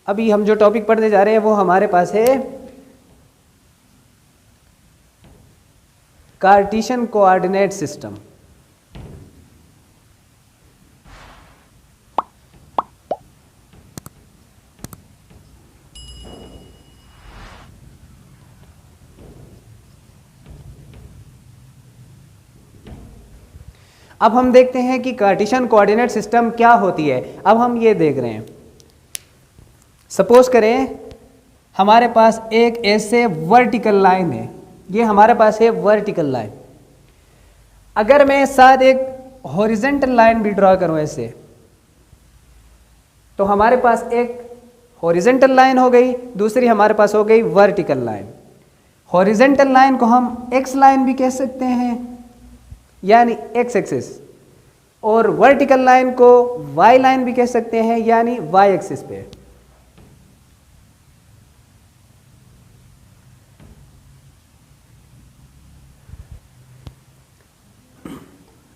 अभी हम जो टॉपिक पढ़ने जा रहे हैं वो हमारे पास है कार्टेशियन कोऑर्डिनेट सिस्टम। अब हम देखते हैं कि कार्टेशियन कोऑर्डिनेट सिस्टम क्या होती है। अब हम ये देख रहे हैं, सपोज करें हमारे पास एक ऐसे वर्टिकल लाइन है, ये हमारे पास है वर्टिकल लाइन। अगर मैं साथ एक हॉरिजॉन्टल लाइन भी ड्रॉ करूं ऐसे, तो हमारे पास एक हॉरिजॉन्टल लाइन हो गई, दूसरी हमारे पास हो गई वर्टिकल लाइन। हॉरिजॉन्टल लाइन को हम एक्स लाइन भी कह सकते हैं यानी एक्स एक्सिस, और वर्टिकल लाइन को वाई लाइन भी कह सकते हैं यानी वाई एक्सिस पे।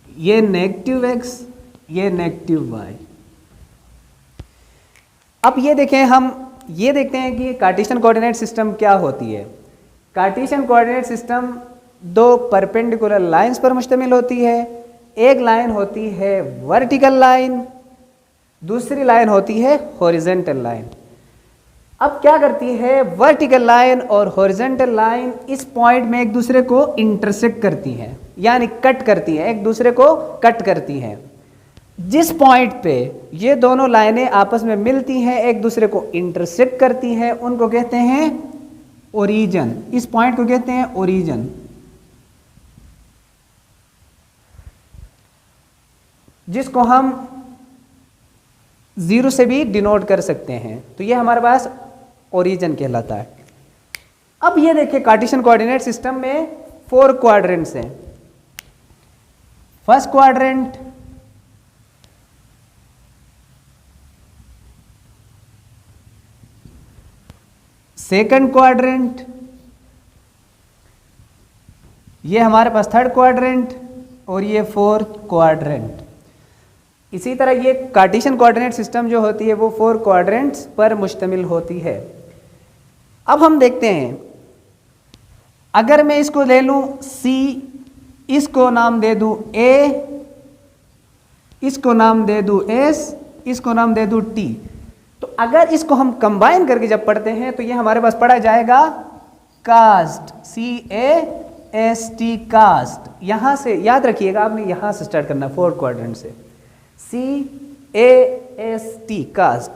ये नेगेटिव एक्स, ये नेगेटिव वाई। अब ये देखें, हम ये देखते हैं कि कार्टेशियन कोऑर्डिनेट सिस्टम क्या होती है। कार्टेशियन कोऑर्डिनेट सिस्टम दो परपेंडिकुलर लाइंस पर मुश्तमिल होती है। एक लाइन होती है वर्टिकल लाइन, दूसरी लाइन होती है हॉरिजॉन्टल लाइन। अब क्या करती है, वर्टिकल लाइन और हॉरिजॉन्टल लाइन इस पॉइंट में एक दूसरे को इंटरसेक्ट करती हैं, यानी कट करती हैं, एक दूसरे को कट करती हैं। जिस पॉइंट पे ये दोनों लाइनें आपस में मिलती हैं, एक दूसरे को इंटरसेक्ट करती हैं, उनको कहते हैं ओरिजिन। इस पॉइंट को कहते हैं ओरिजिन, जिसको हम 0 से भी डिनोट कर सकते हैं। तो ये हमारे पास ओरिजिन कहलाता है। अब ये देखिए, कार्टेशियन कोऑर्डिनेट सिस्टम में 4 क्वाड्रेंट्स हैं। फर्स्ट क्वाड्रेंट, सेकंड क्वाड्रेंट, ये हमारे पास थर्ड क्वाड्रेंट, और ये फोर्थ क्वाड्रेंट। इसी तरह ये कार्टेशियन कोऑर्डिनेट सिस्टम जो होती है वो 4 क्वाड्रेंट्स पर मुश्तमिल होती है। अब हम देखते हैं, अगर मैं इसको ले लूं C, इसको नाम दे दूं A, इसको नाम दे दूं S, इसको नाम दे दूं T, तो अगर इसको हम कंबाइन करके जब पढ़ते हैं तो ये हमारे पास पढ़ा जाएगा कास्ट, CAST, कास्ट। यहां से याद रखिएगा, आपने यहां से स्टार्ट करना, 4 क्वाड्रेंट से, CAST, कास्ट।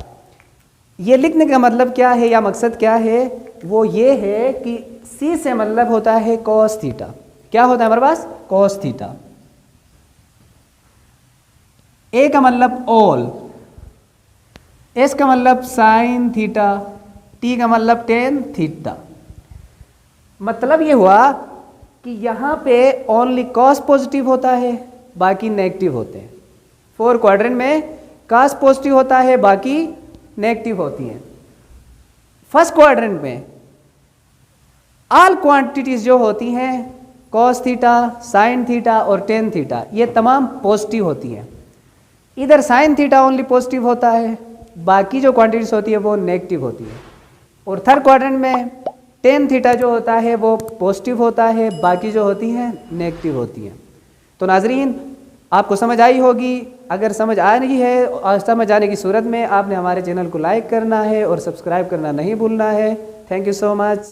ये लिखने का मतलब क्या है या मकसद क्या है, वो ये है कि C से मतलब होता है कॉस थीटा। क्या होता है हमारे पास, कॉस थीटा। A का मतलब ऑल, S का मतलब साइन थीटा, T का मतलब टेन थीटा। मतलब ये हुआ कि यहाँ पे ओनली कॉस पॉजिटिव होता है, बाकी नेगेटिव होते हैं। 4 क्वाड्रेंट में कॉस पॉजिटिव होता है, बाकी नेगेटिव होती हैं। फर्स्ट क्वाड्रेंट में ऑल क्वांटिटीज जो होती हैं, कॉस थीटा, साइन थीटा और टेन थीटा, ये तमाम पॉजिटिव होती हैं। इधर साइन थीटा ओनली पॉजिटिव होता है, बाकी जो क्वांटिटीज होती है वो नेगेटिव होती है। और थर्ड क्वाड्रेंट में टेन थीटा जो होता है वो पॉजिटिव होता है, बाकी जो होती हैं नेगेटिव होती हैं। तो नाजरीन, आपको समझ आई होगी। अगर समझ आ रही है और समझ आने की सूरत में आपने हमारे चैनल को लाइक करना है और सब्सक्राइब करना नहीं भूलना है। Thank you so much.